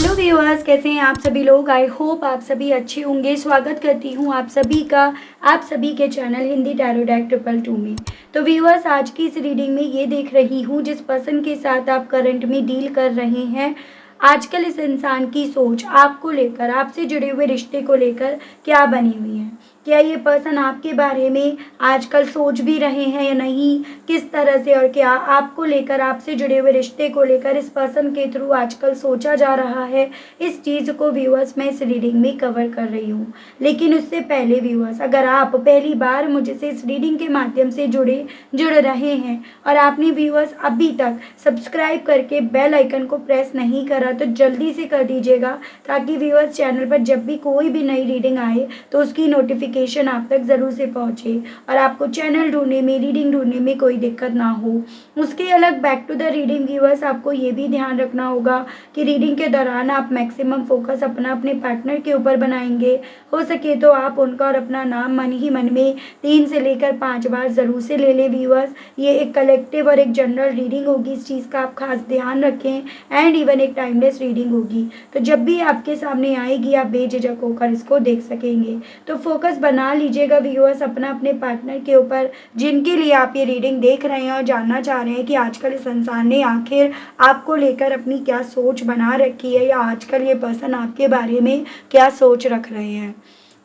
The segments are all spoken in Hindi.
हेलो व्यूअर्स, कैसे हैं आप सभी लोग। आई होप आप सभी अच्छे होंगे। स्वागत करती हूं आप सभी का आप सभी के चैनल हिंदी टैरो डेक 222 में। तो व्यूअर्स, आज की इस रीडिंग में ये देख रही हूं जिस पर्सन के साथ आप करंट में डील कर रहे हैं, आजकल इस इंसान की सोच आपको लेकर, आपसे जुड़े हुए रिश्ते को लेकर क्या बनी हुई है। क्या ये पर्सन आपके बारे में आजकल सोच भी रहे हैं या नहीं, किस तरह से, और क्या आपको लेकर, आपसे जुड़े हुए रिश्ते को लेकर इस पर्सन के थ्रू आजकल सोचा जा रहा है, इस चीज़ को व्यूअर्स मैं इस रीडिंग में कवर कर रही हूँ। लेकिन उससे पहले व्यूअर्स, अगर आप पहली बार मुझसे इस रीडिंग के माध्यम से जुड़ रहे हैं और आपने व्यूअर्स अभी तक सब्सक्राइब करके बेल आइकन को प्रेस नहीं करा तो जल्दी से कर दीजिएगा, ताकि व्यूअर्स चैनल पर जब भी कोई भी नई रीडिंग आए तो उसकी नोटिफिकेशन आप तक ज़रूर से पहुँचे और आपको चैनल ढूंढने में, रीडिंग ढूंढने में कोई दिक्कत ना हो। उसके अलग back to the reading viewers, आपको ये भी ध्यान रखना होगा कि रीडिंग के दौरान आप मैक्सिमम फोकस अपने पार्टनर के ऊपर बनाएंगे। हो सके तो आप उनका और अपना नाम मन ही मन में 3 से लेकर 5 बार ज़रूर से ले लें व्यूअर्स। ये एक कलेक्टिव और एक जनरल रीडिंग होगी, इस चीज़ का आप खास ध्यान रखें। एंड इवन एक टाइमलेस रीडिंग होगी, तो जब भी आपके सामने आएगी आप बेझिझक होकर इसको देख सकेंगे। तो फोकस बना लीजिएगा व्यूअर्स अपने पार्टनर के ऊपर, जिनके लिए आप ये रीडिंग देख रहे हैं और जानना चाह रहे हैं कि आजकल इस इंसान ने आखिर आपको लेकर अपनी क्या सोच बना रखी है, या आजकल ये पर्सन आपके बारे में क्या सोच रख रहे हैं।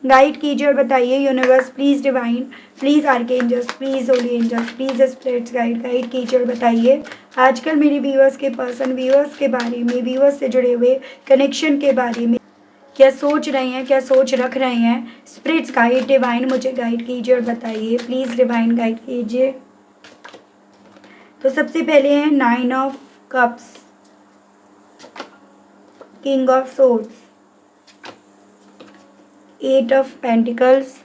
गाइड कीजिए और बताइए universe, please divine, please archangels, please holy angels, please spirits guide कीजिए और बताइए आजकल मेरे व्यूअर्स के पर्सन, व्यूअर्स के बारे में, व्यूअर्स से जुड़े हुए कनेक्शन के बारे में क्या सोच रहे हैं, क्या सोच रख रहे हैं। स्पिरिट्स गाइड डिवाइन मुझे गाइड कीजिए और बताइए, प्लीज़ डिवाइन गाइड कीजिए। तो सबसे पहले है 9 of cups, king of swords, 8 of pentacles,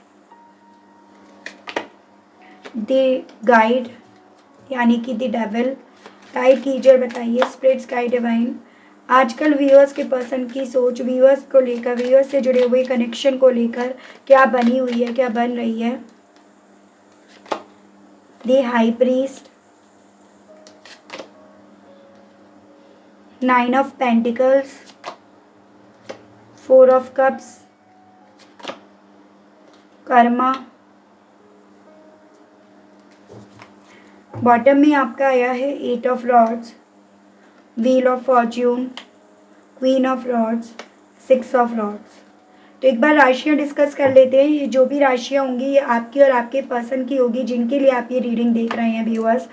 the guide यानी कि द डेविल। गाइड कीजिए और बताइए स्पिरिट्स गाइड डिवाइन, आजकल व्यूअर्स के पर्सन की सोच व्यूअर्स को लेकर, व्यूअर्स से जुड़े हुए कनेक्शन को लेकर क्या बनी हुई है, क्या बन रही है। The high priest, 9 of pentacles, 4 of cups, Karma. Bottom में आपका आया है 8 of rods, wheel of Fortune, queen of rods, 6 of rods. तो एक बार राशियाँ डिस्कस कर लेते हैं। ये जो भी राशियाँ होंगी ये आपकी और आपके पर्सन की होगी, जिनके लिए आप ये रीडिंग देख रहे हैं व्यूअर्स,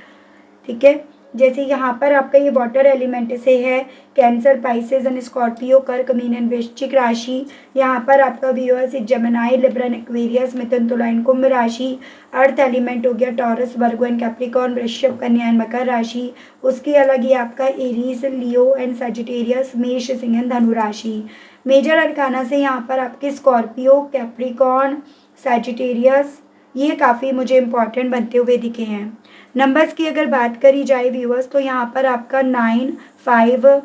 ठीक है। जैसे यहाँ पर आपका ये वाटर एलिमेंट से है, कैंसर, पाइसेस एंड स्कॉर्पियो, कर्क, मीन एंड वृश्चिक राशि। यहाँ पर आपका व्यूअर्स जमेनाई, लिब्रन, एक्वेरियस, मिथुन, तुला एंड कुंभ राशि। अर्थ एलिमेंट हो गया टॉरस, वर्गो एंड कैप्रिकॉर्न, वृषभ, कन्या एंड मकर राशि। उसके अलग ही आपका एरीज, लियो एंड सजिटेरियस, मेष, सिंह एंड धनु राशि। मेजर अरकाना से यहाँ पर आपके स्कॉर्पियो, कैप्रिकॉर्न, सजिटेरियस, ये काफ़ी मुझे इम्पॉर्टेंट बनते हुए दिखे हैं। नंबर्स की अगर बात करी जाए व्यूअर्स, तो यहाँ पर आपका 9, 5,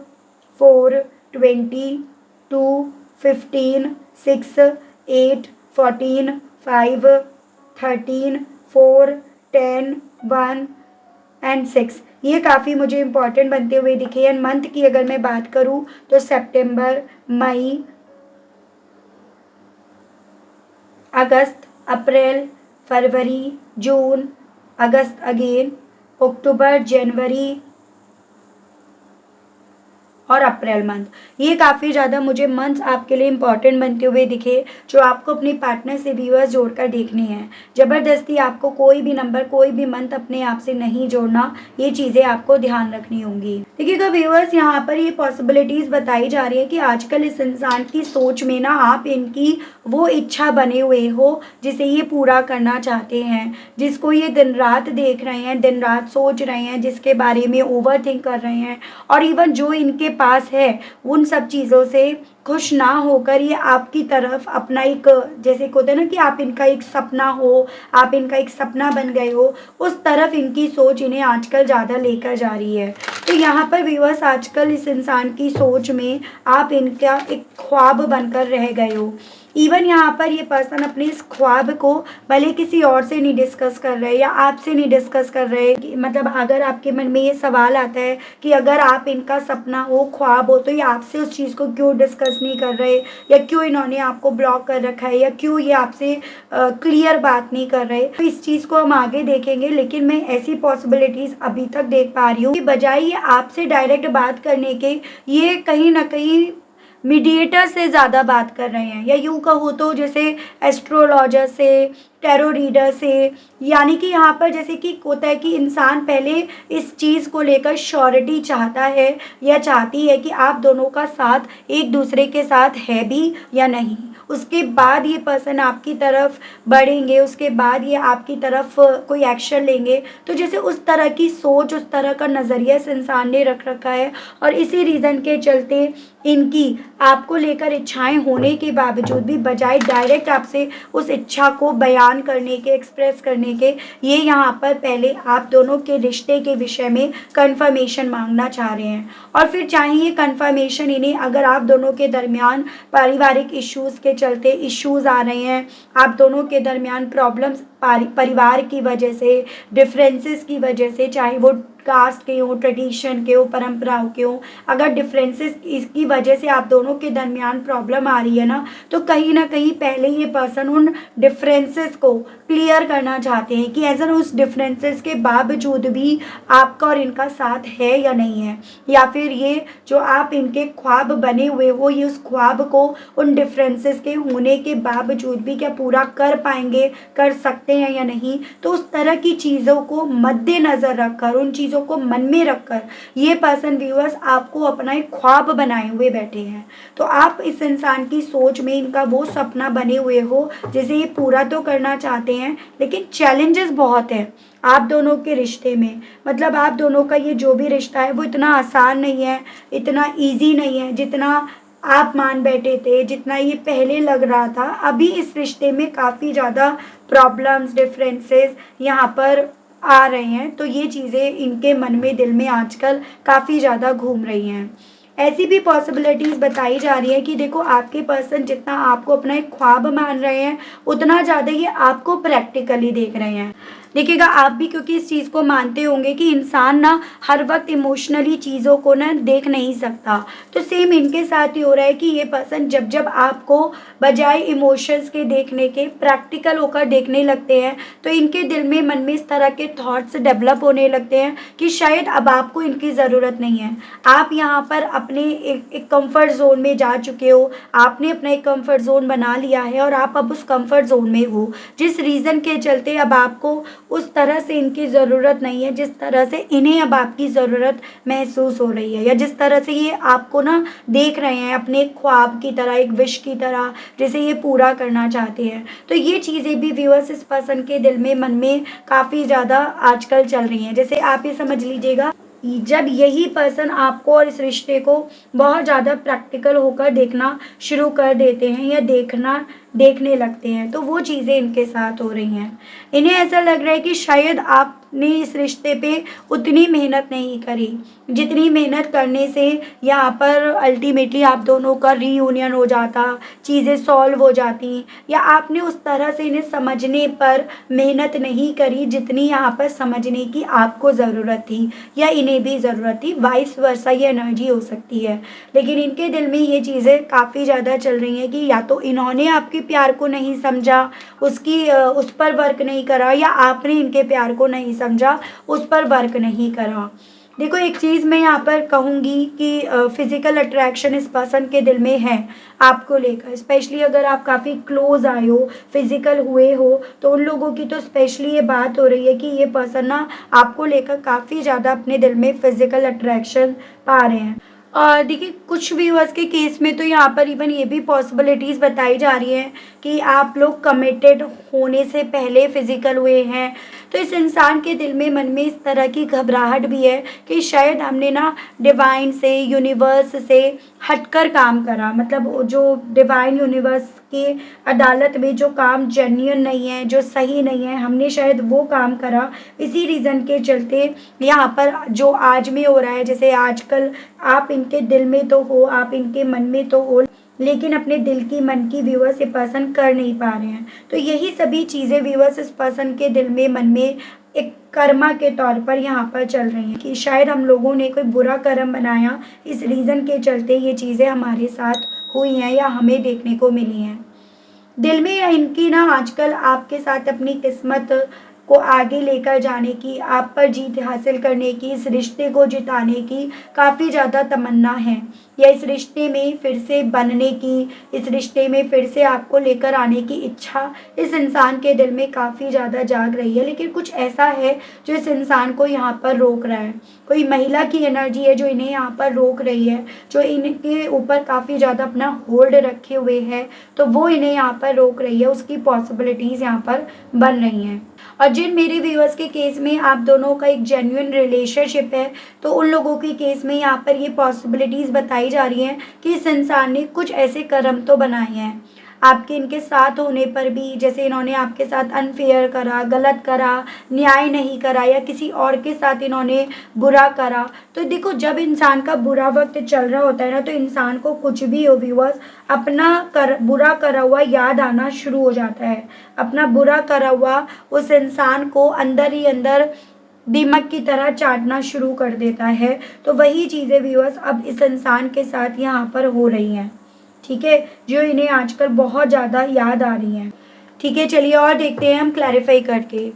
4, 20, 2, 15, 6, 8, 14, 5, 13, 4, 10, 1 एंड 6, ये काफ़ी मुझे इम्पॉर्टेंट बनते हुए दिखे। एंड मंथ की अगर मैं बात करूँ तो सितंबर, मई, अगस्त, अप्रैल, फरवरी, जून, अगस्त अगेन, अक्टूबर, जनवरी और अप्रैल मंथ, ये काफ़ी ज़्यादा मुझे मंथ्स आपके लिए इंपॉर्टेंट बनते हुए दिखे, जो आपको अपने पार्टनर से व्यूअर्स जोड़कर देखने हैं। ज़बरदस्ती आपको कोई भी नंबर, कोई भी मंथ अपने आप से नहीं जोड़ना, ये चीज़ें आपको ध्यान रखनी होंगी। देखिएगा व्यूअर्स, यहाँ पर ये पॉसिबिलिटीज़ बताई जा रही है कि आजकल इस इंसान की सोच में ना आप इनकी वो इच्छा बने हुए हो जिसे ये पूरा करना चाहते हैं, जिसको ये दिन रात देख रहे हैं, दिन रात सोच रहे हैं, जिसके बारे में ओवर थिंक कर रहे हैं, और इवन जो इनके पास है उन सब चीज़ों से खुश ना होकर ये आपकी तरफ अपना एक, जैसे होता है ना कि आप इनका एक सपना हो, आप इनका एक सपना बन गए हो, उस तरफ इनकी सोच इन्हें आजकल ज़्यादा लेकर जा रही है। तो यहाँ पर व्यूअर्स आजकल इस इंसान की सोच में आप इनका एक ख्वाब बनकर रह गए हो। इवन यहाँ पर ये पर्सन अपने इस ख्वाब को भले किसी और से नहीं डिस्कस कर रहे या आपसे नहीं डिस्कस कर रहे मतलब अगर आपके मन में ये सवाल आता है कि अगर आप इनका सपना हो, ख्वाब हो, तो ये आपसे उस चीज़ को क्यों डिस्कस नहीं कर रहे, या क्यों इन्होंने आपको ब्लॉक कर रखा है, या क्यों ये आपसे क्लियर बात नहीं कर रहे। तो इस चीज़ को हम आगे देखेंगे, लेकिन मैं ऐसी पॉसिबिलिटीज़ अभी तक देख पा रही हूँ कि बजाय ये आपसे डायरेक्ट बात करने के, ये कहीं ना कहीं मीडिएटर से ज़्यादा बात कर रहे हैं, या यूँ कहो तो जैसे एस्ट्रोलॉजर से, टैरो रीडर से। यानी कि यहाँ पर जैसे कि होता है कि इंसान पहले इस चीज़ को लेकर श्योरिटी चाहता है या चाहती है कि आप दोनों का साथ एक दूसरे के साथ है भी या नहीं। उसके बाद ये पर्सन आपकी तरफ बढ़ेंगे, उसके बाद ये आपकी तरफ कोई एक्शन लेंगे। तो जैसे उस तरह की सोच, उस तरह का नज़रिया इस इंसान ने रख रखा है, और इसी रीज़न के चलते इनकी आपको लेकर इच्छाएं होने के बावजूद भी बजाय डायरेक्ट आपसे उस इच्छा को बयान करने के, एक्सप्रेस करने के, ये यहाँ पर पहले आप दोनों के रिश्ते के विषय में कंफर्मेशन मांगना चाह रहे हैं। और फिर चाहे ये कंफर्मेशन इन्हें अगर आप दोनों के दरमियान पारिवारिक इश्यूज़ के चलते इश्यूज़ आ रहे हैं, आप दोनों के दरमियान प्रॉब्लम्स परिवार की वजह से, डिफरेंसेस की वजह से, चाहे वो कास्ट के हो, ट्रेडिशन के हो, परंपराओं के हो, अगर डिफरेंसेस इसकी वजह से आप दोनों के दरमियान प्रॉब्लम आ रही है ना, तो कहीं ना कहीं पहले ये पर्सन उन डिफरेंसेस को क्लियर करना चाहते हैं कि एज़ उस डिफरेंसेस के बावजूद भी आपका और इनका साथ है या नहीं है, या फिर ये जो आप इनके ख्वाब बने हुए हो, ये उस ख्वाब को उन डिफरेंसेस के होने के बावजूद भी क्या पूरा कर पाएंगे, कर सकते हैं या नहीं। तो उस तरह की चीज़ों को मद्देनज़र रखकर, उन चीज़ों को मन में रखकर ये पर्सन व्यूअर्स आपको अपना एक ख्वाब बनाए हुए बैठे हैं। तो आप इस इंसान की सोच में इनका वो सपना बने हुए हो जिसे ये पूरा तो करना चाहते हैं, लेकिन चैलेंजेस बहुत हैं आप दोनों के रिश्ते में। मतलब आप दोनों का ये जो भी रिश्ता है वो इतना आसान नहीं है, इतना ईजी नहीं है जितना आप मान बैठे थे, जितना ये पहले लग रहा था। अभी इस रिश्ते में काफ़ी ज़्यादा प्रॉब्लम्स, डिफरेंसेस यहाँ पर आ रहे हैं। तो ये चीज़ें इनके मन में, दिल में आजकल काफ़ी ज़्यादा घूम रही हैं। ऐसी भी पॉसिबिलिटीज़ बताई जा रही है कि देखो आपके पर्सन जितना आपको अपना एक ख्वाब मान रहे हैं, उतना ज़्यादा ये आपको प्रैक्टिकली देख रहे हैं। देखिएगा आप भी, क्योंकि इस चीज़ को मानते होंगे कि इंसान ना हर वक्त इमोशनली चीज़ों को ना देख नहीं सकता। तो सेम इनके साथ ही हो रहा है कि ये पर्सन जब जब आपको बजाय इमोशंस के देखने के प्रैक्टिकल होकर देखने लगते हैं, तो इनके दिल में, मन में इस तरह के थॉट्स डेवलप होने लगते हैं कि शायद अब आपको इनकी ज़रूरत नहीं है। आप यहाँ पर अपने एक कंफर्ट जोन में जा चुके हो, आपने अपना एक कंफर्ट जोन बना लिया है और आप अब उस कंफर्ट जोन में हो, जिस रीज़न के चलते अब आपको उस तरह से इनकी ज़रूरत नहीं है जिस तरह से इन्हें अब आपकी ज़रूरत महसूस हो रही है, या जिस तरह से ये आपको ना देख रहे हैं अपने ख्वाब की तरह, एक विश की तरह जिसे ये पूरा करना चाहते हैं। तो ये चीज़ें भी व्यूअर्स इस पर्सन के दिल में, मन में काफ़ी ज़्यादा आजकल चल रही हैं। जैसे आप ये समझ लीजिएगा, जब यही पर्सन आपको और इस रिश्ते को बहुत ज़्यादा प्रैक्टिकल होकर देखना शुरू कर देते हैं या देखने लगते हैं, तो वो चीज़ें इनके साथ हो रही हैं। इन्हें ऐसा लग रहा है कि शायद आपने इस रिश्ते पे उतनी मेहनत नहीं करी जितनी मेहनत करने से यहाँ पर अल्टीमेटली आप दोनों का रीयूनियन हो जाता, चीज़ें सॉल्व हो जाती, या आपने उस तरह से इन्हें समझने पर मेहनत नहीं करी जितनी यहाँ पर समझने की आपको ज़रूरत थी या इन्हें भी ज़रूरत थी। वाइस वर्सा ये एनर्जी हो सकती है। लेकिन इनके दिल में ये चीज़ें काफ़ी ज़्यादा चल रही हैं कि या तो इन्होंने आपके प्यार को नहीं समझा, उस पर वर्क नहीं करा, या आपने इनके प्यार को नहीं समझा, उस पर वर्क नहीं करा। देखो एक चीज़ मैं यहाँ पर कहूँगी कि फिज़िकल अट्रैक्शन इस पर्सन के दिल में है आपको लेकर। स्पेशली अगर आप काफ़ी क्लोज आए हो, फिज़िकल हुए हो, तो उन लोगों की तो स्पेशली ये बात हो रही है कि ये पर्सन ना आपको लेकर काफ़ी ज़्यादा अपने दिल में फिज़िकल अट्रैक्शन पा रहे हैं। और देखिए कुछ व्यूअर्स के केस में तो यहाँ पर इवन ये भी पॉसिबिलिटीज़ बताई जा रही हैं कि आप लोग कमिटेड होने से पहले फिज़िकल हुए हैं, तो इस इंसान के दिल में, मन में इस तरह की घबराहट भी है कि शायद हमने ना डिवाइन से, यूनिवर्स से हटकर काम करा। मतलब वो जो डिवाइन यूनिवर्स की अदालत में जो काम जेन्युइन नहीं है, जो सही नहीं है, हमने शायद वो काम करा। इसी रीज़न के चलते यहाँ पर जो आज में हो रहा है, जैसे आजकल आप इनके दिल में तो हो, आप इनके मन में तो हो, लेकिन अपने दिल की, मन की व्यूअर्स ये पर्सन कर नहीं पा रहे हैं। तो यही सभी चीज़ें व्यूअर्स इस पर्सन के दिल में, मन में एक कर्मा के तौर पर यहाँ पर चल रही हैं कि शायद हम लोगों ने कोई बुरा कर्म बनाया, इस रीज़न के चलते ये चीज़ें हमारे साथ हुई हैं या हमें देखने को मिली हैं। दिल में इनकी ना आजकल आपके साथ अपनी किस्मत को आगे लेकर जाने की, आप पर जीत हासिल करने की, इस रिश्ते को जिताने की काफ़ी ज़्यादा तमन्ना है, या इस रिश्ते में फिर से बनने की, इस रिश्ते में फिर से आपको लेकर आने की इच्छा इस इंसान के दिल में काफ़ी ज़्यादा जाग रही है। लेकिन कुछ ऐसा है जो इस इंसान को यहाँ पर रोक रहा है। कोई महिला की एनर्जी है जो इन्हें यहाँ पर रोक रही है, जो इनके ऊपर काफ़ी ज़्यादा अपना होल्ड रखे हुए है, तो वो इन्हें यहाँ पर रोक रही है। उसकी पॉसिबिलिटीज़ यहाँ पर बन रही हैं। और जिन मेरे व्यूअर्स के केस में आप दोनों का एक जेन्युइन रिलेशनशिप है, तो उन लोगों के केस में यहाँ पर ये पॉसिबिलिटीज़ बताई जा रही हैं कि इस इंसान ने कुछ ऐसे कर्म तो बनाए हैं आपके इनके साथ होने पर भी। जैसे इन्होंने आपके साथ अनफेयर करा, गलत करा, न्याय नहीं करा, या किसी और के साथ इन्होंने बुरा करा। तो देखो, जब इंसान का बुरा वक्त चल रहा होता है ना, तो इंसान को कुछ भी हो व्यूअर्स, अपना बुरा करा हुआ याद आना शुरू हो जाता है। अपना बुरा करा हुआ उस इंसान को अंदर ही अंदर दीमक की तरह चाटना शुरू कर देता है। तो वही चीज़ें व्यूअर्स अब इस इंसान के साथ यहाँ पर हो रही हैं, ठीक है, जो इन्हें आजकल बहुत ज़्यादा याद आ रही हैं। ठीक है, चलिए और देखते हैं हम क्लैरिफाई करके।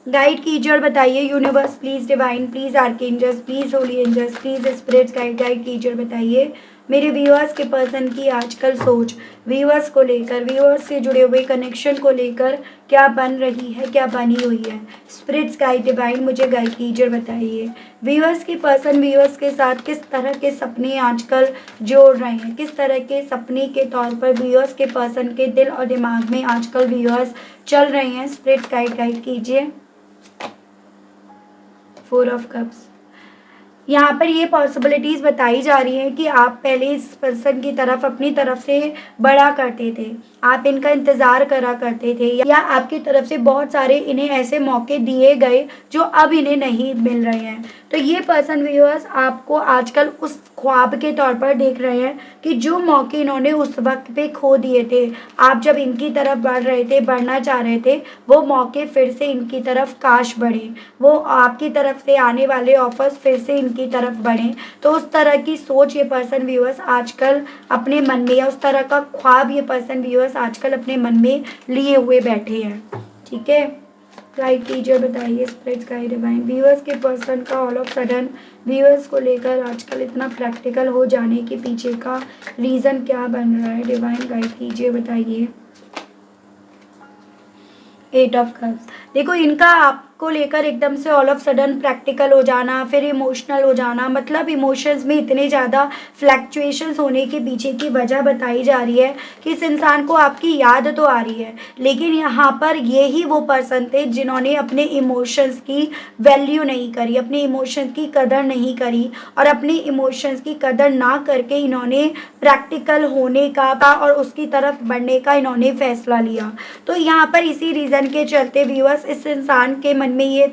गाइड कीजिए और बताइए universe please, divine please, archangels please, holy angels please, spirits guide कीजिए और बताइए मेरे व्यूअर्स के पर्सन की आजकल सोच, व्यूअर्स को लेकर, व्यूअर्स से जुड़े हुए कनेक्शन को लेकर क्या बन रही है, क्या बनी हुई है। स्पिरिट्स गाइड, डिवाइन मुझे गाइड कीजिए और बताइए व्यूअर्स के पर्सन व्यूअर्स के साथ किस तरह के सपने आजकल जोड़ रहे हैं, किस तरह के सपने के तौर पर व्यूअर्स के पर्सन के दिल और दिमाग में आजकल व्यूअर्स चल रहे हैं। स्पिरिट्स गाइड कीजिए। 4 ऑफ कप्स, यहाँ पर ये पॉसिबिलिटीज़ बताई जा रही हैं कि आप पहले इस पर्सन की तरफ अपनी तरफ से बड़ा करते थे, आप इनका इंतज़ार करा करते थे, या आपकी तरफ से बहुत सारे इन्हें ऐसे मौके दिए गए जो अब इन्हें नहीं मिल रहे हैं। तो ये पर्सन व्यूअर्स आपको आजकल उस ख्वाब के तौर पर देख रहे हैं कि जो मौके इन्होंने उस वक्त पे खो दिए थे, आप जब इनकी तरफ बढ़ रहे थे, बढ़ना चाह रहे थे, वो मौके फिर से इनकी तरफ काश बढ़े, वो आपकी तरफ से आने वाले ऑफर्स फिर से इनकी तरफ बढ़े। तो उस तरह की सोच ये पर्सन व्यूअर्स आजकल अपने मन में, या उस तरह का ख्वाब ये पर्सन व्यूअर्स आजकल अपने मन में लिए हुए बैठे हैं। ठीक है, गाइड कीजिए, बताइए स्पिरिट्स गाइड डिवाइन व्यूअर्स के पर्सन का ऑल ऑफ सडन व्यूअर्स को लेकर आजकल इतना प्रैक्टिकल हो जाने के पीछे का रीज़न क्या बन रहा है। डिवाइन गाइड कीजिए, बताइए। 8 ऑफ कप्स, देखो इनका आपको लेकर एकदम से ऑल ऑफ सडन प्रैक्टिकल हो जाना, फिर इमोशनल हो जाना, मतलब इमोशंस में इतने ज़्यादा फ्लैक्चुएशंस होने के पीछे की वजह बताई जा रही है कि इस इंसान को आपकी याद तो आ रही है, लेकिन यहाँ पर ये ही वो पर्सन थे जिन्होंने अपने इमोशंस की वैल्यू नहीं करी, अपने इमोशंस की कदर नहीं करी, और अपने इमोशंस की कदर ना करके इन्होंने प्रैक्टिकल होने का और उसकी तरफ बढ़ने का इन्होंने फैसला लिया। तो यहाँ पर इसी रीज़न के चलते व्यूअर्स इस इंसान के मन में ये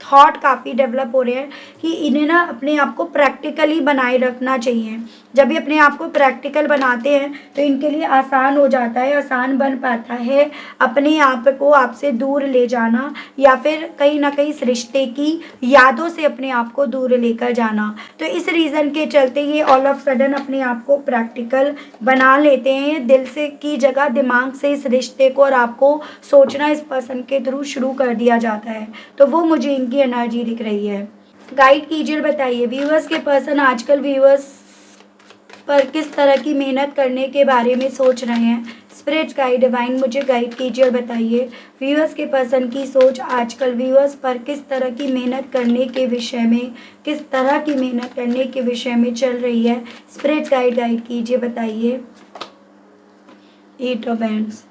थॉट काफ़ी डेवलप हो रहे हैं कि इन्हें ना अपने आप को प्रैक्टिकली बनाए रखना चाहिए। जब ये अपने आप को प्रैक्टिकल बनाते हैं तो इनके लिए आसान हो जाता है, आसान बन पाता है अपने आप को आपसे दूर ले जाना, या फिर कहीं ना कहीं इस रिश्ते की यादों से अपने आप को दूर लेकर जाना। तो इस रीज़न के चलते ये ऑल ऑफ सडन अपने आप को प्रैक्टिकल बना लेते हैं, दिल से की जगह दिमाग से इस रिश्ते को और आपको सोचना इस पर्सन के थ्रू शुरू कर दिया जाता है। तो वो मुझे इनकी एनर्जी दिख रही है। गाइड कीजिए, बताइए व्यूअर्स के पर्सन आजकल व्यूअर्स पर किस तरह की मेहनत करने के बारे में सोच रहे हैं। स्पिरिट्स गाइड डिवाइन मुझे गाइड कीजिए और बताइए व्यूअर्स के पर्सन की सोच आजकल व्यूअर्स पर किस तरह की मेहनत करने के विषय में, किस तरह की मेहनत करने के विषय में चल रही है। स्पिरिट्स गाइड कीजिए, बताइए। 8 ऑफ हैंड्स,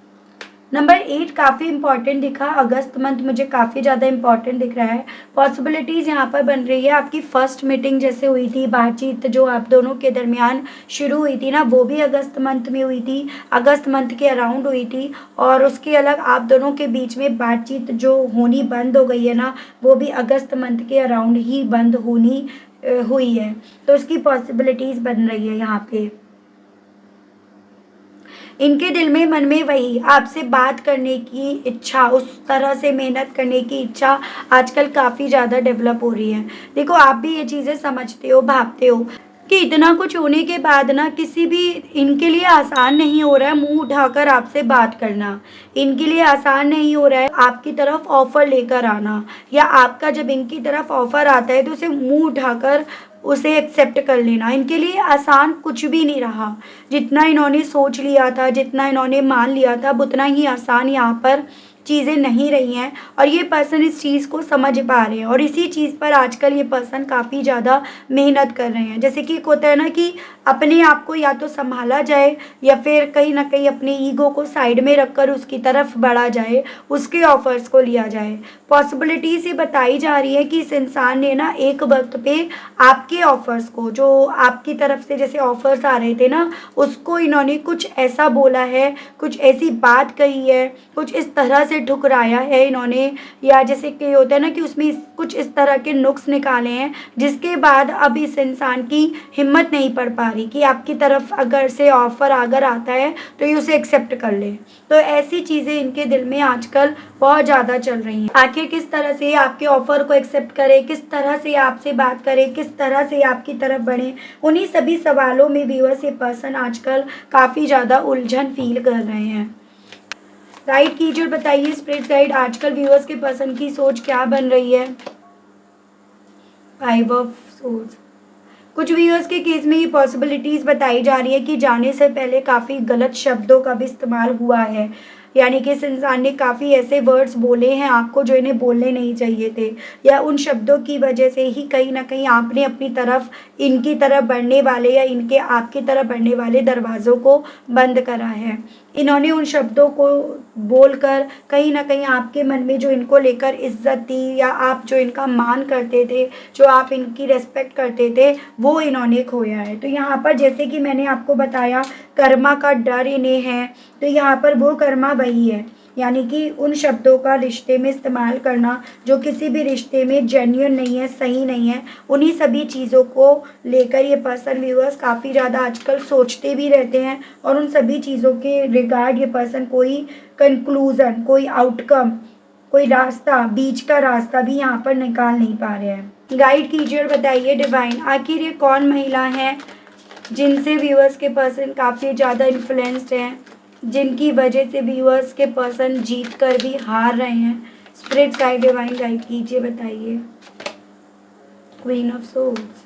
नंबर 8 काफ़ी इंपॉर्टेंट दिखा, अगस्त मंथ मुझे काफ़ी ज़्यादा इंपॉर्टेंट दिख रहा है। पॉसिबिलिटीज़ यहाँ पर बन रही है, आपकी फर्स्ट मीटिंग जैसे हुई थी, बातचीत जो आप दोनों के दरमियान शुरू हुई थी ना, वो भी अगस्त मंथ में हुई थी, अगस्त मंथ के अराउंड हुई थी। और उसके अलग आप दोनों के बीच में बातचीत जो होनी बंद हो गई है ना, वो भी अगस्त मंथ के अराउंड ही बंद होनी हुई है। तो उसकी पॉसिबिलिटीज़ बन रही है यहाँ पे। इनके दिल में मन में वही आपसे बात करने की इच्छा, उस तरह से मेहनत करने की इच्छा आजकल काफ़ी ज़्यादा डेवलप हो रही है। देखो आप भी ये चीज़ें समझते हो, भापते हो कि इतना कुछ होने के बाद ना किसी भी इनके लिए आसान नहीं हो रहा है मुँह उठाकर आपसे बात करना। इनके लिए आसान नहीं हो रहा है आपकी तरफ ऑफ़र लेकर आना, या आपका जब इनकी तरफ ऑफ़र आता है तो उसे मुँह उठाकर उसे एक्सेप्ट कर लेना। इनके लिए आसान कुछ भी नहीं रहा। जितना इन्होंने सोच लिया था, जितना इन्होंने मान लिया था, अब उतना ही आसान यहाँ पर चीज़ें नहीं रही हैं, और ये पर्सन इस चीज़ को समझ पा रहे हैं, और इसी चीज़ पर आजकल ये पर्सन काफ़ी ज़्यादा मेहनत कर रहे हैं। जैसे कि एक होता है ना कि अपने आप को या तो सँभाला जाए, या फिर कहीं न कहीं अपने ईगो को साइड में रखकर उसकी तरफ बढ़ा जाए, उसके ऑफ़र्स को लिया जाए। पॉसिबिलिटीज़ ये बताई जा रही है कि इस इंसान ने ना एक वक़्त पे आपके ऑफ़र्स को, जो आपकी तरफ से जैसे ऑफ़र्स आ रहे थे ना, उसको इन्होंने कुछ ऐसा बोला है, कुछ ऐसी बात कही है, कुछ इस तरह से ठुकराया है इन्होंने, या जैसे कि होता है ना कि उसमें कुछ इस तरह के नुक्स निकाले हैं, जिसके बाद अब इस इंसान की हिम्मत नहीं पड़ पा रही कि आपकी तरफ अगर से ऑफ़र अगर आता है तो ये उसे एक्सेप्ट कर ले। तो ऐसी चीज़ें इनके दिल में आजकल बहुत ज़्यादा चल रही हैं। आखिर किस तरह से आपके ऑफ़र को एक्सेप्ट करे, किस तरह से आपसे बात करे, किस तरह से आपकी तरफ बढ़े, उन्हीं सभी सवालों में व्यूअर्स ये पर्सन आजकल काफ़ी ज़्यादा उलझन फ़ील कर रहे हैं। गाइड कीजिए और बताइए स्पिरिट गाइड, आजकल व्यूअर्स के पर्सन की सोच क्या बन रही है। 5 ऑफ सोर्ड्स। कुछ व्यूअर्स के केस में ये पॉसिबिलिटीज़ बताई जा रही है कि जाने से पहले काफ़ी गलत शब्दों का भी इस्तेमाल हुआ है, यानी कि इस इंसान ने काफ़ी ऐसे वर्ड्स बोले हैं आपको जो इन्हें बोलने नहीं चाहिए थे, या उन शब्दों की वजह से ही कहीं न कहीं आपने अपनी तरफ इनकी तरफ बढ़ने वाले या इनके आपकी तरफ बढ़ने वाले दरवाज़ों को बंद करा है। इन्होंने उन शब्दों को बोलकर कहीं न कहीं आपके मन में जो इनको लेकर इज़्ज़त थी, या आप जो इनका मान करते थे, जो आप इनकी रिस्पेक्ट करते थे, वो इन्होंने खोया है। तो यहाँ पर जैसे कि मैंने आपको बताया कर्मा का डर इन्हें है, तो यहाँ पर वो कर्मा वही है, यानी कि उन शब्दों का रिश्ते में इस्तेमाल करना जो किसी भी रिश्ते में जेन्युइन नहीं है, सही नहीं है। उन्हीं सभी चीज़ों को लेकर ये पर्सन व्यूअर्स काफ़ी ज़्यादा आजकल सोचते भी रहते हैं, और उन सभी चीज़ों के रिगार्ड ये पर्सन कोई कंक्लूज़न, कोई आउटकम, कोई रास्ता, बीच का रास्ता भी यहाँ पर निकाल नहीं पा रहे हैं। गाइड कीजिए और बताइए डिवाइन, आखिर ये कौन महिला है जिनसे व्यूअर्स के पर्सन काफ़ी ज़्यादा इन्फ्लुएंस्ड हैं, जिनकी वजह से व्यूअर्स के पर्सन जीत कर भी हार रहे हैं। स्पिरिट गाइड डिवाइन गाइड कीजिए, बताइए। Queen of souls.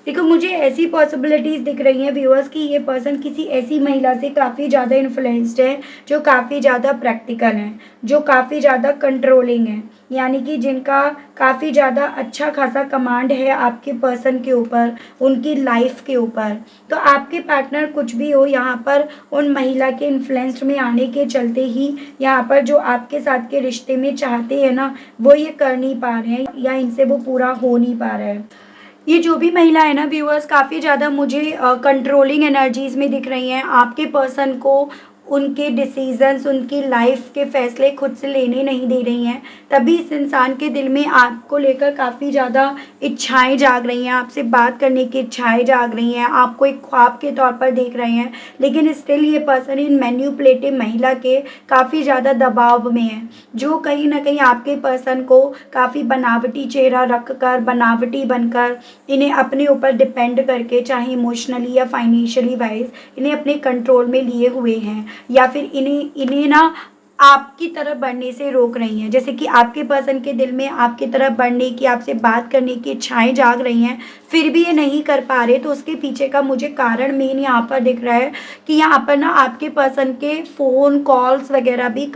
देखो मुझे ऐसी पॉसिबिलिटीज़ दिख रही हैं व्यूअर्स कि ये पर्सन किसी ऐसी महिला से काफ़ी ज़्यादा इन्फ्लुएंस्ड है जो काफ़ी ज़्यादा प्रैक्टिकल हैं, जो काफ़ी ज़्यादा कंट्रोलिंग हैं, यानी कि जिनका काफ़ी ज़्यादा अच्छा खासा कमांड है आपके पर्सन के ऊपर, उनकी लाइफ के ऊपर। तो आपके पार्टनर कुछ भी हो, यहाँ पर उन महिला के इन्फ्लुएंस्ड में आने के चलते ही यहाँ पर जो आपके साथ के रिश्ते में चाहते हैं ना, वो ये कर नहीं पा रहे हैं, या इनसे वो पूरा हो नहीं पा रहा है। ये जो भी महिला है ना व्यूअर्स, काफ़ी ज़्यादा मुझे कंट्रोलिंग एनर्जीज़ में दिख रही हैं। आपके पर्सन को उनके डिसीजंस, उनकी लाइफ के फ़ैसले खुद से लेने नहीं दे रही हैं। तभी इस इंसान के दिल में आपको लेकर काफ़ी ज़्यादा इच्छाएँ जाग रही हैं, आपसे बात करने की इच्छाएँ जाग रही हैं, आपको एक ख्वाब के तौर पर देख रहे हैं। लेकिन स्टिल ये पर्सन इन मैनिपुलेटिव महिला के काफ़ी ज़्यादा दबाव में है, जो कहीं न कहीं आपके पर्सन को काफ़ी बनावटी चेहरा रख कर, बनावटी बनकर, इन्हें अपने ऊपर डिपेंड करके, चाहे इमोशनली या फाइनेंशियली वाइज, इन्हें अपने कंट्रोल में लिए हुए हैं, या फिर इन्हें ना आपकी तरफ बढ़ने से रोक रही हैं। जैसे कि आपके पर्सन के दिल में आपकी तरफ बढ़ने की, आपसे बात करने की इच्छाएँ जाग रही हैं, फिर भी ये नहीं कर पा रहे। तो उसके पीछे का मुझे कारण मेन यहाँ पर दिख रहा है कि यहाँ पर ना आपके पर्सन के फ़ोन कॉल्स वगैरह भी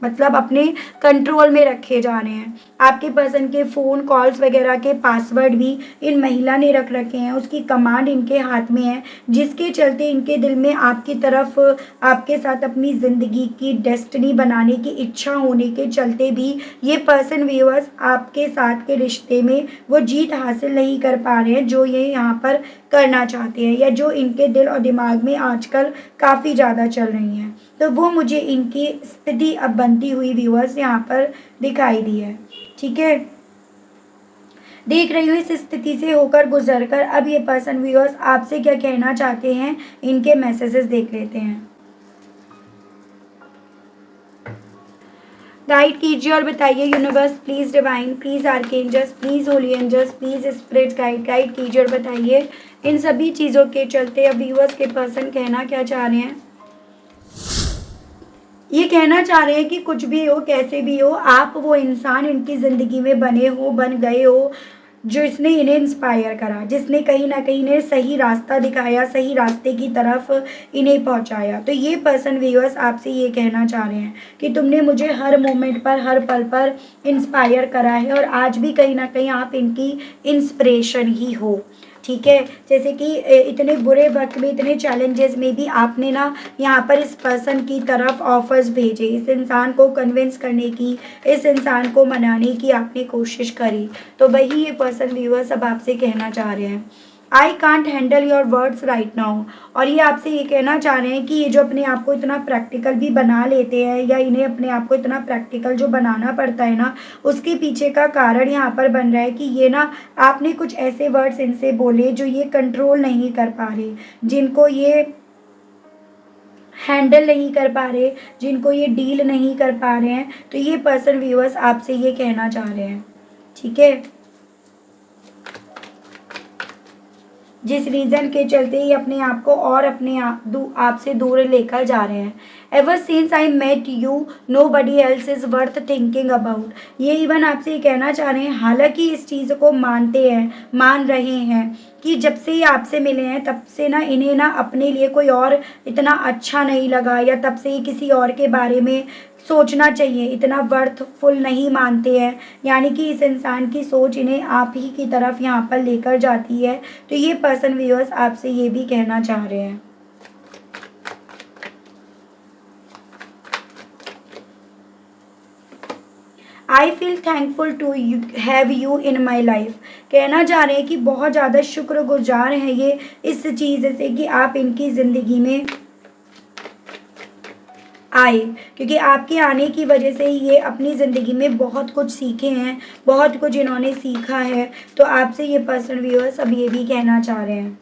मतलब अपने कंट्रोल में रखे जा रहे हैं। आपके पर्सन के फ़ोन कॉल्स वगैरह के पासवर्ड भी इन महिला ने रख रखे हैं, उसकी कमांड इनके हाथ में है, जिसके चलते इनके दिल में आपकी तरफ, आपके साथ अपनी ज़िंदगी की डेस्टिनी बनाने की इच्छा होने के चलते भी ये पर्सन व्यूअर्स आपके साथ के रिश्ते में वो जीत हासिल नहीं कर पा रहे हैं जो ये यहाँ पर करना चाहते हैं, या जो इनके दिल और दिमाग में आजकल काफ़ी ज़्यादा चल रही हैं। तो वो मुझे इनकी स्थिति अब बनती हुई व्यूअर्स यहाँ पर दिखाई दी है। ठीक है, देख रही हूँ इस स्थिति से होकर गुजरकर अब ये पर्सन व्यूअर्स आपसे क्या कहना चाहते हैं, इनके मैसेजेस देख लेते हैं। गाइड कीजिए और बताइए universe, please divine, please archangels, please holy angels, please spirits guide कीजिए और बताइए इन सभी चीज़ों के चलते अब व्यूअर्स के पर्सन कहना क्या चाह रहे हैं। ये कहना चाह रहे हैं कि कुछ भी हो, कैसे भी हो, आप वो इंसान इनकी ज़िंदगी में बन गए हो जो इसने इन्हें इंस्पायर करा, जिसने कहीं ना कहीं इन्हें सही रास्ता दिखाया, सही रास्ते की तरफ इन्हें पहुंचाया। तो ये पर्सन व्यूअर्स आपसे ये कहना चाह रहे हैं कि तुमने मुझे हर मोमेंट पर, हर पल पर इंस्पायर करा है और आज भी कहीं ना कहीं आप इनकी इंस्पिरेशन ही हो। ठीक है, जैसे कि इतने बुरे वक्त में, इतने चैलेंजेस में भी आपने ना यहाँ पर इस पर्सन की तरफ ऑफर्स भेजे, इस इंसान को कन्विंस करने की, इस इंसान को मनाने की आपने कोशिश करी। तो वही ये पर्सन व्यूअर्स अब आपसे कहना चाह रहे हैं, I can't handle your words right now. और ये आपसे ये कहना चाह रहे हैं कि ये जो अपने आप को इतना प्रैक्टिकल भी बना लेते हैं, या इन्हें अपने आप को इतना प्रैक्टिकल जो बनाना पड़ता है ना, उसके पीछे का कारण यहाँ पर बन रहा है कि ये ना आपने कुछ ऐसे वर्ड्स इनसे बोले जो ये कंट्रोल नहीं कर पा रहे, जिनको ये हैंडल नहीं कर पा रहे, जिनको ये डील नहीं कर पा रहे हैं। तो ये पर्सन व्यूअर्स आपसे ये कहना चाह रहे हैं। ठीक है, जिस रीज़न के चलते ये अपने आप को और अपने आप से दूर लेकर जा रहे हैं। Ever since I met you nobody else is worth thinking about. ये इवन आपसे ये कहना चाह रहे हैं, हालांकि इस चीज़ को मानते हैं, मान रहे हैं कि जब से ये आपसे मिले हैं तब से ना इन्हें ना अपने लिए कोई और इतना अच्छा नहीं लगा, या तब से ये किसी और के बारे में सोचना चाहिए इतना वर्थफुल नहीं मानते हैं। यानी कि इस इंसान की सोच इन्हें आप ही की तरफ यहाँ पर लेकर जाती है। तो ये पर्सन व्यूअर्स आपसे ये भी कहना चाह रहे हैं। I feel thankful to have you in my life. कहना चाह रहे हैं कि बहुत ज़्यादा शुक्रगुजार हैं ये इस चीज़ से कि आप इनकी ज़िंदगी में आए, क्योंकि आपके आने की वजह से ये अपनी ज़िंदगी में बहुत कुछ सीखे हैं, बहुत कुछ इन्होंने सीखा है। तो आपसे ये पर्सन व्यूअर्स अब ये भी कहना चाह रहे हैं,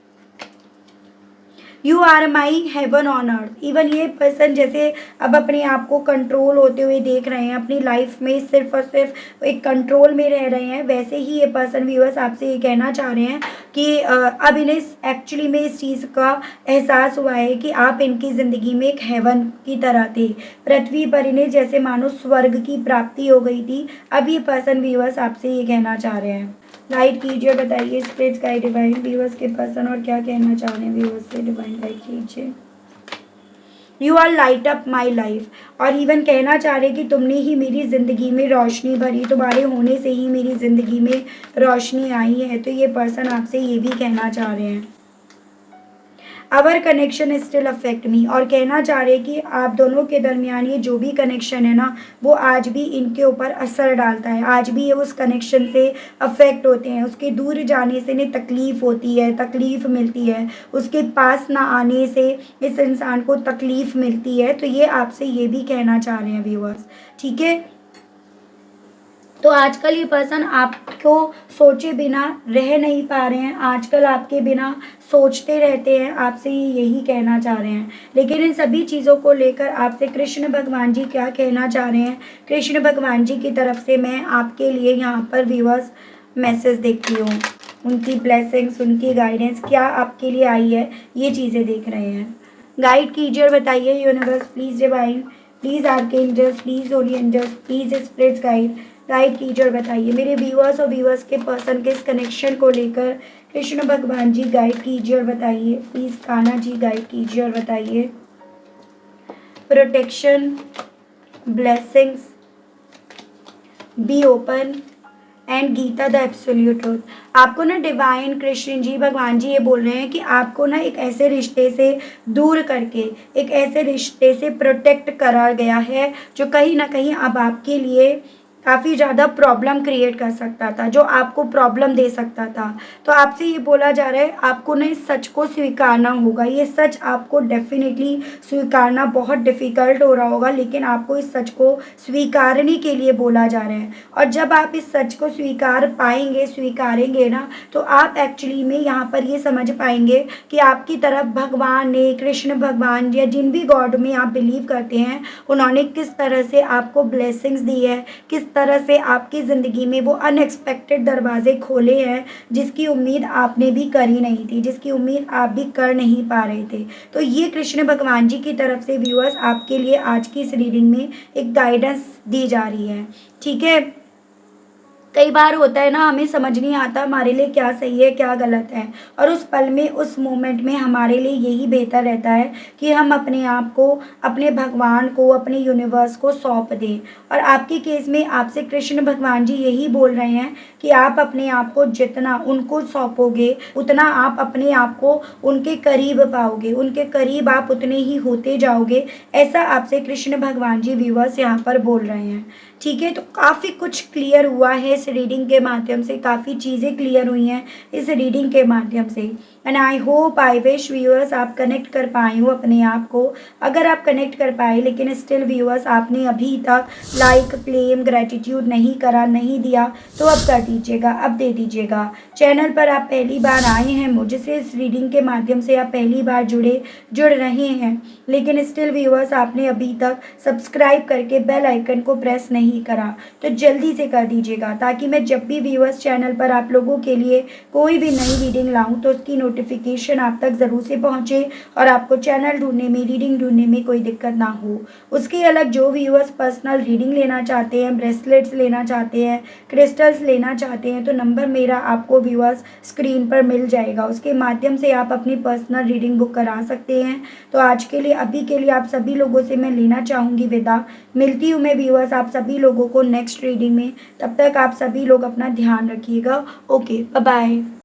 you are my heaven on earth. Even ये पर्सन जैसे अब अपने आप को कंट्रोल होते हुए देख रहे हैं, अपनी लाइफ में सिर्फ और सिर्फ एक कंट्रोल में रह रहे हैं, वैसे ही ये पर्सन व्यूअर्स आपसे ये कहना चाह रहे हैं कि अब इन्हें एक्चुअली में इस चीज़ का एहसास हुआ है कि आप इनकी ज़िंदगी में एक हेवन की तरह थे। पृथ्वी पर इन्हें जैसे मानो स्वर्ग की प्राप्ति हो गई थी। अब ये पर्सन व्यूअर्स आपसे ये कहना चाह रहे हैं। गाइड कीजिए, बताइए स्पिरिट्स गाइड डिवाइन व्यूअर्स के पर्सन और क्या कहना चाह रहे हैं व्यूअर्स से, डिवाइन गाइड कीजिए। You are light up my life. और इवन कहना चाह रहे कि तुमने ही मेरी ज़िंदगी में रोशनी भरी, तुम्हारे होने से ही मेरी ज़िंदगी में रोशनी आई है। तो ये पर्सन आपसे ये भी कहना चाह रहे हैं, our connection still affect me. और कहना चाह रहे कि आप दोनों के दरमियान ये जो भी कनेक्शन है ना, वो आज भी इनके ऊपर असर डालता है, आज भी ये उस कनेक्शन से अफेक्ट होते हैं। उसके दूर जाने से इन्हें तकलीफ़ होती है, तकलीफ़ मिलती है, उसके पास ना आने से इस इंसान को तकलीफ़ मिलती है। तो ये आपसे ये भी कहना चाह रहे हैं व्यूअर्स। ठीक है, तो आजकल ये पर्सन आपको सोचे बिना रह नहीं पा रहे हैं, आजकल आपके बिना सोचते रहते हैं, आपसे ये यही कहना चाह रहे हैं। लेकिन इन सभी चीज़ों को लेकर आपसे कृष्ण भगवान जी क्या कहना चाह रहे हैं, कृष्ण भगवान जी की तरफ से मैं आपके लिए यहाँ पर व्यूअर्स मैसेज देखती हूँ। उनकी ब्लेसिंग्स, उनकी गाइडेंस क्या आपके लिए आई है, ये चीज़ें देख रहे हैं। गाइड कीजिए और बताइए universe, please divine, please archangels, please holy angels, please spirits guide कीजिए और बताइए मेरे व्यूअर्स और व्यूअर्स के पर्सन के इस कनेक्शन को लेकर कृष्ण भगवान जी गाइड कीजिए और बताइए। प्लीज़ कान्हा जी गाइड कीजिए और बताइए। Protection, blessings, be open, and Gita the absolute truth. आपको ना डिवाइन कृष्ण जी भगवान जी ये बोल रहे हैं कि आपको ना एक ऐसे रिश्ते से दूर करके एक ऐसे रिश्ते से प्रोटेक्ट करा गया है जो कहीं ना कहीं अब आपके लिए काफ़ी ज़्यादा प्रॉब्लम क्रिएट कर सकता था, जो आपको प्रॉब्लम दे सकता था। तो आपसे ये बोला जा रहा है आपको ना इस सच को स्वीकारना होगा। ये सच आपको डेफिनेटली स्वीकारना बहुत डिफ़िकल्ट हो रहा होगा, लेकिन आपको इस सच को स्वीकारने के लिए बोला जा रहा है। और जब आप इस सच को स्वीकार पाएंगे, स्वीकारेंगे ना, तो आप एक्चुअली में यहाँ पर ये समझ पाएंगे कि आपकी तरफ भगवान ने, कृष्ण भगवान या जिन भी गॉड में आप बिलीव करते हैं, उन्होंने किस तरह से आपको ब्लेसिंग्स दी है, किस तरह से आपकी ज़िंदगी में वो अनएक्सपेक्टेड दरवाजे खोले हैं जिसकी उम्मीद आपने भी करी नहीं थी, जिसकी उम्मीद आप भी कर नहीं पा रहे थे। तो ये कृष्ण भगवान जी की तरफ से व्यूअर्स आपके लिए आज की इस रीडिंग में एक गाइडेंस दी जा रही है। ठीक है, कई बार होता है ना, हमें समझ नहीं आता हमारे लिए क्या सही है क्या गलत है, और उस पल में, उस मोमेंट में हमारे लिए यही बेहतर रहता है कि हम अपने आप को, अपने भगवान को, अपने यूनिवर्स को सौंप दें। और आपके केस में आपसे कृष्ण भगवान जी यही बोल रहे हैं कि आप अपने आप को जितना उनको सौंपोगे, उतना आप अपने आप को उनके करीब पाओगे, उनके करीब आप उतने ही होते जाओगे। ऐसा आपसे कृष्ण भगवान जी व्यूअर्स यहाँ पर बोल रहे हैं। ठीक है, तो काफ़ी कुछ क्लियर हुआ है इस रीडिंग के माध्यम से, काफ़ी चीज़ें क्लियर हुई हैं इस रीडिंग के माध्यम से। And I hope, I wish viewers आप कनेक्ट कर पाए हो अपने आप को। अगर आप कनेक्ट कर पाए लेकिन स्टिल व्यूअर्स आपने अभी तक लाइक, क्लेम, ग्रेटिट्यूड नहीं करा, नहीं दिया, तो अब कर दीजिएगा, अब दे दीजिएगा। चैनल पर आप पहली बार आए हैं, मुझसे इस रीडिंग के माध्यम से आप पहली बार जुड़ रहे हैं, लेकिन स्टिल व्यूअर्स आपने अभी तक सब्सक्राइब करके बेल आइकन को प्रेस नहीं करा, तो जल्दी से कर दीजिएगा, ताकि मैं जब भी व्यूअर्स चैनल पर आप लोगों के लिए कोई भी नई रीडिंग लाऊं तो उसकी नोटिफिकेशन आप तक ज़रूर से पहुंचे और आपको चैनल ढूंढने में, रीडिंग ढूंढने में कोई दिक्कत ना हो। उसके अलग जो व्यूअर्स पर्सनल रीडिंग लेना चाहते हैं, ब्रेसलेट्स लेना चाहते हैं, क्रिस्टल्स लेना चाहते हैं, तो नंबर मेरा आपको व्यूअर्स स्क्रीन पर मिल जाएगा, उसके माध्यम से आप अपनी पर्सनल रीडिंग बुक करा सकते हैं। तो आज के लिए, अभी के लिए आप सभी लोगों से मैं लेना चाहूँगी विदा। मिलती हूँ मैं व्यूअर्स आप सभी लोगों को नेक्स्ट रीडिंग में। तब तक आप सभी लोग अपना ध्यान रखिएगा। Okay, bye bye.